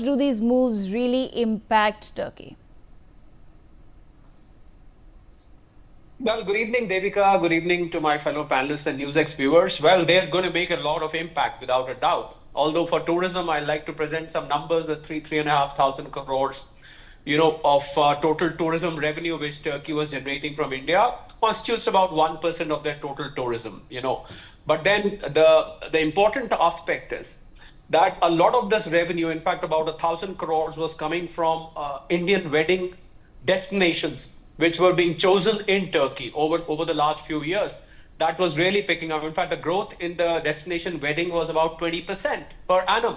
do these moves really impact Turkey? Well, good evening, Devika. Good evening to my fellow panelists and NewsX viewers. Well, they're going to make a lot of impact without a doubt. Although for tourism, I like to present some numbers: the 3.5 thousand crores, of total tourism revenue which Turkey was generating from India constitutes about 1% of their total tourism. But then the important aspect is that a lot of this revenue, in fact, about 1,000 crores, was coming from Indian wedding destinations which were being chosen in Turkey over the last few years. That was really picking up. In fact, the growth in the destination wedding was about 20% per annum,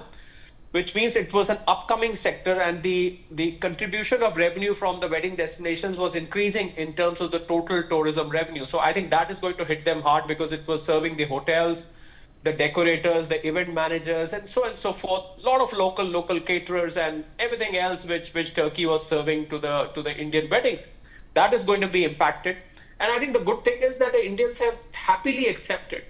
which means it was an upcoming sector, and the contribution of revenue from the wedding destinations was increasing in terms of the total tourism revenue. So I think that is going to hit them hard because it was serving the hotels, the decorators, the event managers, and so on and so forth. A lot of local caterers and everything else which Turkey was serving to the Indian weddings. That is going to be impacted. And I think the good thing is that the Indians have happily accepted.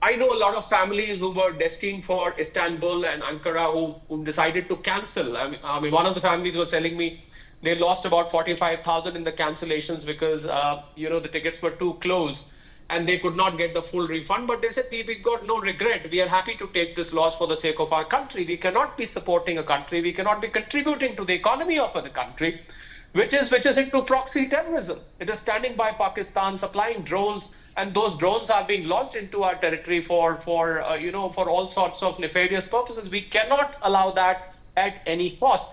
I know a lot of families who were destined for Istanbul and Ankara who decided to cancel. I mean, one of the families was telling me they lost about 45,000 in the cancellations because the tickets were too close and they could not get the full refund. But they said, we got no regret. We are happy to take this loss for the sake of our country. We cannot be supporting a country. We cannot be contributing to the economy of the country, which is into proxy terrorism. It is standing by Pakistan, supplying drones, and those drones are being launched into our territory for all sorts of nefarious purposes. We cannot allow that at any cost.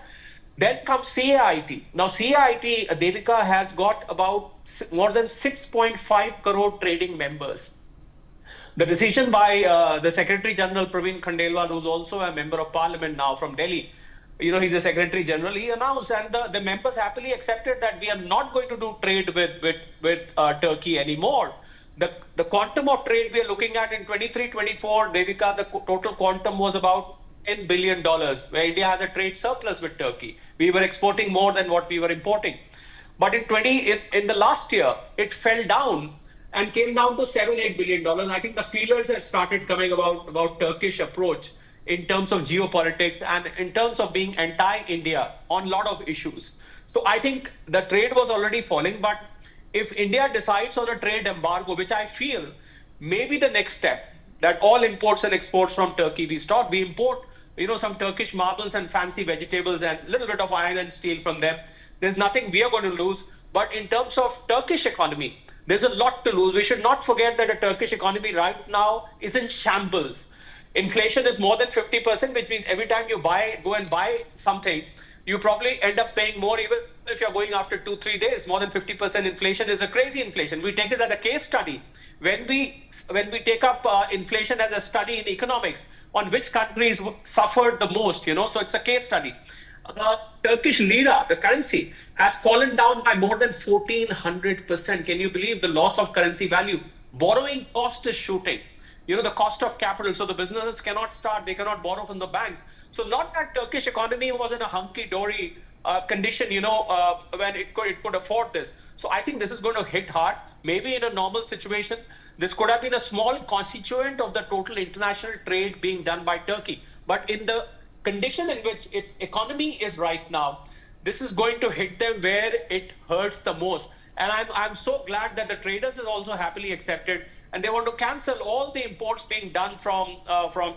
Then comes CAIT. Now, CAIT, Devika, has got about more than 6.5 crore trading members. The decision by the Secretary General Praveen Khandelwal, who's also a member of Parliament now from Delhi, he's a Secretary General. He announced, and the members happily accepted that we are not going to do trade with Turkey anymore. The quantum of trade we are looking at in 23-24, Devika, the total quantum was about $10 billion, where India has a trade surplus with Turkey. We were exporting more than what we were importing. But in the last year, it fell down and came down to $7-8 billion. I think the feelers have started coming about Turkish approach in terms of geopolitics and in terms of being anti-India on a lot of issues. So I think the trade was already falling, but if India decides on a trade embargo, which I feel may be the next step, that all imports and exports from Turkey we stop. We import, some Turkish marbles and fancy vegetables and a little bit of iron and steel from them. There's nothing we are going to lose. But in terms of Turkish economy, there's a lot to lose. We should not forget that the Turkish economy right now is in shambles. Inflation is more than 50%, which means every time you go and buy something, you probably end up paying more even if you're going after 2-3 days. More than 50% inflation is a crazy inflation. We take it as a case study. When we take up inflation as a study in economics on which countries suffered the most, so it's a case study. Turkish lira, the currency, has fallen down by more than 1,400%. Can you believe the loss of currency value? Borrowing cost is shooting. The cost of capital. So the businesses cannot start, they cannot borrow from the banks. So not that Turkish economy was in a hunky-dory condition, when it could afford this. So I think this is going to hit hard. Maybe in a normal situation, this could have been a small constituent of the total international trade being done by Turkey. But in the condition in which its economy is right now, this is going to hit them where it hurts the most. And I'm so glad that the traders has also happily accepted, and they want to cancel all the imports being done from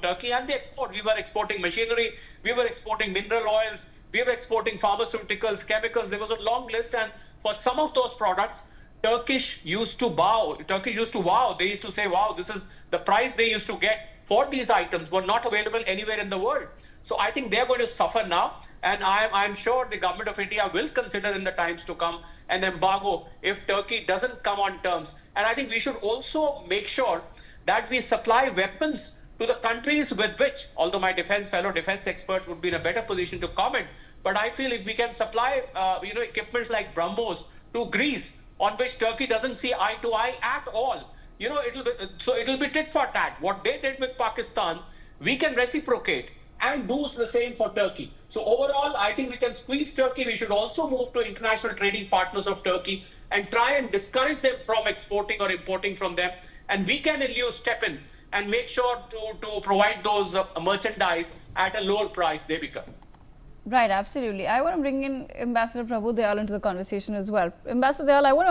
Turkey and the export. We were exporting machinery, we were exporting mineral oils, we were exporting pharmaceuticals, chemicals. There was a long list, and for some of those products, Turkish used to bow. Turkish used to wow. They used to say, wow, this is the price they used to get for these items were not available anywhere in the world. So I think they're going to suffer now. And I'm sure the government of India will consider in the times to come an embargo if Turkey doesn't come on terms. And I think we should also make sure that we supply weapons to the countries with which, although my fellow defense experts would be in a better position to comment, but I feel if we can supply, equipments like BrahMos to Greece, on which Turkey doesn't see eye to eye at all, it'll be tit for tat. What they did with Pakistan, we can reciprocate and do the same for Turkey. So overall, I think we can squeeze Turkey. We should also move to international trading partners of Turkey and try and discourage them from exporting or importing from them. And we can step in and make sure to provide those merchandise at a lower price, Devika. Right, absolutely. I want to bring in Ambassador Prabhu Dayal into the conversation as well. Ambassador Dayal, I want to